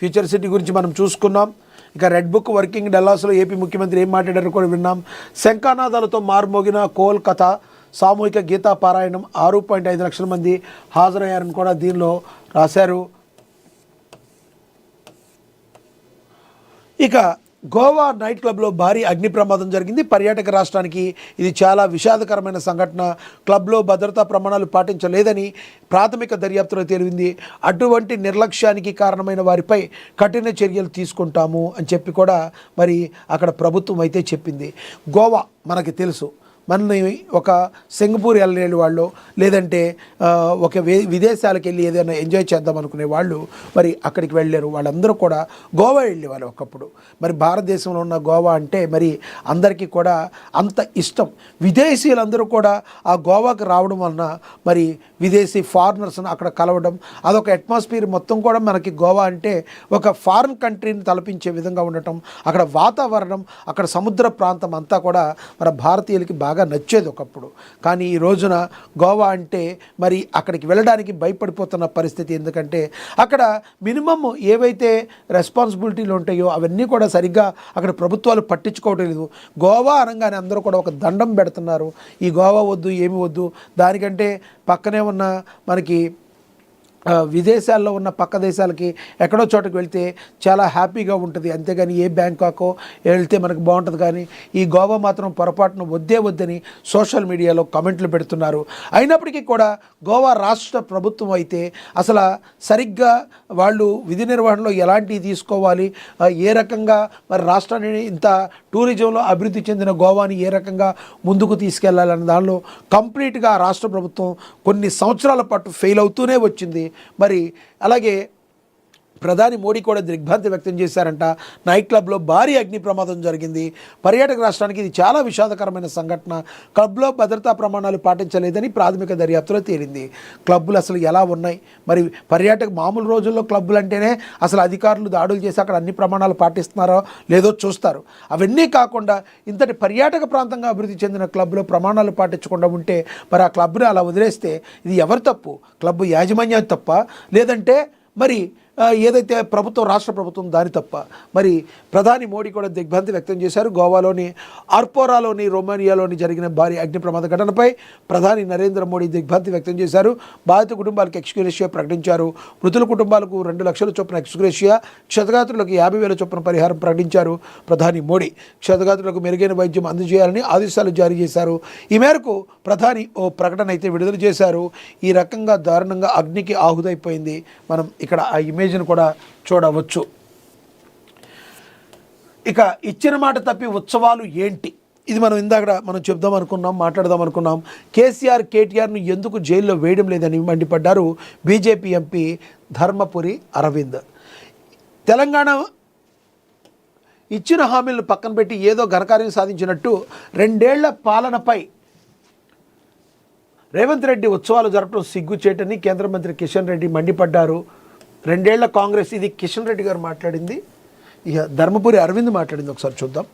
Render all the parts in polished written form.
Future city గురించి మనం చూసుకున్నాం. ఇక రెడ్ బుక్ వర్కింగ్ డల్లాస్లో ఏపీ ముఖ్యమంత్రి ఏం మాట్లాడారో కూడా విన్నాం. శంఖానాదాలతో మారుమోగిన కోల్కతా సామూహిక గీతా పారాయణం 6.5 లక్షల మంది హాజరయ్యారని కూడా దీనిలో రాశారు. ఇక గోవా నైట్ క్లబ్లో భారీ అగ్ని ప్రమాదం జరిగింది. పర్యాటక రాష్ట్రానికి ఇది చాలా విషాదకరమైన సంఘటన. క్లబ్లో భద్రతా ప్రమాణాలు పాటించలేదని ప్రాథమిక దర్యాప్తులో తేలింది. అటువంటి నిర్లక్ష్యానికి కారణమైన వారిపై కఠిన చర్యలు తీసుకుంటాము అని చెప్పి కూడా మరి అక్కడ ప్రభుత్వం అయితే చెప్పింది. గోవా మనకి తెలుసు, మనని ఒక సింగపూర్ వెళ్ళే వాళ్ళు లేదంటే ఒక విదేశాలకు వెళ్ళి ఏదైనా ఎంజాయ్ చేద్దాం అనుకునే వాళ్ళు మరి అక్కడికి వెళ్ళారు. వాళ్ళందరూ కూడా గోవా వెళ్ళేవాళ్ళు ఒకప్పుడు. మరి భారతదేశంలో ఉన్న గోవా అంటే మరి అందరికీ కూడా అంత ఇష్టం. విదేశీయులందరూ కూడా ఆ గోవాకి రావడం వలన మరి విదేశీ ఫారినర్స్ని అక్కడ కలవడం, అదొక అట్మాస్ఫియర్ మొత్తం కూడా మనకి గోవా అంటే ఒక ఫారిన్ కంట్రీని తలపించే విధంగా ఉండటం, అక్కడ వాతావరణం, అక్కడ సముద్ర ప్రాంతం అంతా కూడా మన భారతీయులకి బాగా నచ్చేది ఒకప్పుడు. కానీ ఈ రోజున గోవా అంటే మరి అక్కడికి వెళ్ళడానికి భయపడిపోతున్న పరిస్థితి. ఎందుకంటే అక్కడ మినిమమ్ ఏవైతే రెస్పాన్సిబిలిటీలు ఉంటాయో అవన్నీ కూడా సరిగ్గా అక్కడ ప్రభుత్వాలు పట్టించుకోవడం లేదు. గోవా అనగానే అందరూ కూడా ఒక దండం పెడుతున్నారు. ఈ గోవా వద్దు, ఏమి వద్దు, దానికంటే పక్కనే ఉన్న మనకి విదేశాల్లో ఉన్న పక్క దేశాలకి ఎక్కడో చోటకి వెళ్తే చాలా హ్యాపీగా ఉంటుంది. అంతేగాని ఏ బ్యాంకాకో వెళ్తే మనకు బాగుంటుంది. కానీ ఈ గోవా మాత్రం పొరపాటున వద్దని సోషల్ మీడియాలో కామెంట్లు పెడుతున్నారు. అయినప్పటికీ కూడా గోవా రాష్ట్ర ప్రభుత్వం అయితే అసలు సరిగ్గా వాళ్ళు విధి నిర్వహణలో ఎలాంటివి తీసుకోవాలి, ఏ రకంగా మరి రాష్ట్రాన్ని ఇంత టూరిజంలో అభివృద్ధి చెందిన గోవాని ఏ రకంగా ముందుకు తీసుకెళ్లాలన్న దానిలో కంప్లీట్గా రాష్ట్ర ప్రభుత్వం కొన్ని సంవత్సరాల పాటు ఫెయిల్ అవుతూనే వచ్చింది. మరి అలాగే ప్రధాని మోడీ కూడా దిగ్భ్రాంతి వ్యక్తం చేశారంట. నైట్ క్లబ్లో భారీ అగ్ని ప్రమాదం జరిగింది. పర్యాటక రాష్ట్రానికి ఇది చాలా విషాదకరమైన సంఘటన. క్లబ్లో భద్రతా ప్రమాణాలు పాటించలేదని ప్రాథమిక దర్యాప్తులో తేలింది. క్లబ్బులు అసలు ఎలా ఉన్నాయి మరి? పర్యాటక మామూలు రోజుల్లో క్లబ్బులు అంటేనే అసలు అధికారులు దాడులు చేసి అక్కడ అన్ని ప్రమాణాలు పాటిస్తున్నారో లేదో చూస్తారు. అవన్నీ కాకుండా ఇంతటి పర్యాటక ప్రాంతంగా అభివృద్ధి చెందిన క్లబ్లో ప్రమాణాలు పాటించకుండా ఉంటే మరి ఆ క్లబ్ని అలా వదిలేస్తే ఇది ఎవరి తప్పు? క్లబ్ యాజమాన్యం తప్ప, లేదంటే మరి ఏదైతే ప్రభుత్వం రాష్ట్ర ప్రభుత్వం దాని తప్ప? మరి ప్రధాని మోడీ కూడా దిగ్భ్రాంతి వ్యక్తం చేశారు. గోవాలోని ఆర్పోరాలోని రొమానియాలోని జరిగిన భారీ అగ్ని ప్రమాద ఘటనపై ప్రధాని నరేంద్ర మోడీ దిగ్భ్రాంతి వ్యక్తం చేశారు. బాధిత కుటుంబాలకు ఎక్స్గ్రేషియా ప్రకటించారు. మృతుల కుటుంబాలకు 2 లక్షల చొప్పున ఎక్స్గ్రేషియా, క్షతగాత్రులకు 50,000 చొప్పున పరిహారం ప్రకటించారు ప్రధాని మోడీ. క్షతగాత్రులకు మెరుగైన వైద్యం అందజేయాలని ఆదేశాలు జారీ చేశారు. ఈ మేరకు ప్రధాని ఓ ప్రకటన అయితే విడుదల చేశారు. ఈ రకంగా దారుణంగా అగ్నికి ఆహుదైపోయింది. మనం ఇక్కడ ఆ ఇమేజ్ను కూడా చూడవచ్చు. ఇక ఇచ్చిన మాట తప్పి ఉత్సవాలు ఏంటి? ఇది మనం ఇందాక చెప్దాం అనుకున్నాం, మాట్లాడదాం అనుకున్నాం. కేసీఆర్ కేటీఆర్ను ఎందుకు జైల్లో వేయడం లేదని మండిపడ్డారు బీజేపీ ఎంపీ ధర్మపురి అరవింద్. తెలంగాణ ఇచ్చిన హామీలను పక్కన పెట్టి ఏదో ఘనకార్యం సాధించినట్టు 2 ఏళ్ల పాలనపై రేవంత్ రెడ్డి ఉత్సవాలు జరపడం సిగ్గుచేటని కేంద్ర మంత్రి కిషన్ రెడ్డి మండిపడ్డారు. 2 ఏళ్ల కాంగ్రెస్, ఇది కిషన్ రెడ్డి గారు మాట్లాడింది. ఇక ధర్మపురి అరవింద్ మాట్లాడింది, ఒకసారి చూద్దాం.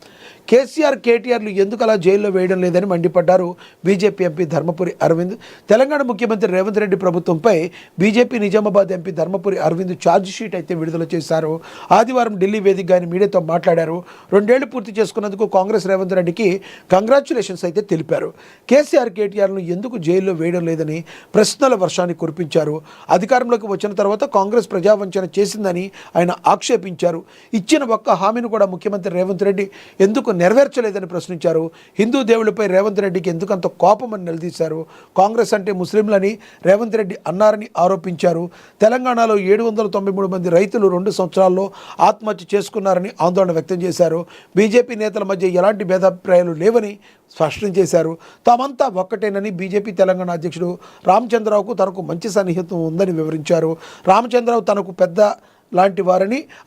కేసీఆర్ కేటీఆర్లు ఎందుకు అలా జైల్లో వేయడం లేదని మండిపడ్డారు బీజేపీ ఎంపీ ధర్మపురి అరవింద్. తెలంగాణ ముఖ్యమంత్రి రేవంత్ రెడ్డి ప్రభుత్వంపై BJP Nizamabad MP Dharmapuri Arvind charge sheet అయితే విడుదల చేశారు. ఆదివారం ఢిల్లీ వేదికగా ఆయన మీడియాతో మాట్లాడారు. 2 ఏళ్లు పూర్తి చేసుకున్నందుకు కాంగ్రెస్ రేవంత్ రెడ్డికి కంగ్రాచ్యులేషన్స్ అయితే తెలిపారు. కేసీఆర్ కేటీఆర్లను ఎందుకు జైల్లో వేయడం లేదని ప్రశ్నల వర్షాన్ని కురిపించారు. అధికారంలోకి వచ్చిన తర్వాత కాంగ్రెస్ ప్రజావంచన చేసిందని ఆయన ఆక్షేపించారు. ఇచ్చిన ఒక్క హామీని కూడా ముఖ్యమంత్రి రేవంత్ రెడ్డి ఎందుకు నెరవేర్చలేదని ప్రశ్నించారు. హిందూ దేవుళ్ళపై రేవంత్ రెడ్డికి ఎందుకు అంత కోపమని నిలదీశారు. కాంగ్రెస్ అంటే ముస్లింలని రేవంత్ రెడ్డి అన్నారని ఆరోపించారు. తెలంగాణలో 793 మంది రైతులు 2 సంవత్సరాల్లో ఆత్మహత్య చేసుకున్నారని ఆందోళన వ్యక్తం చేశారు. బీజేపీ నేతల మధ్య ఎలాంటి భేదాభిప్రాయాలు లేవని స్పష్టం చేశారు. తామంతా ఒక్కటేనని బీజేపీ తెలంగాణ అధ్యక్షుడు రామచంద్రరావుకు తనకు మంచి సన్నిహితం ఉందని వివరించారు. రామచంద్రరావు తనకు పెద్ద లాంటి వారని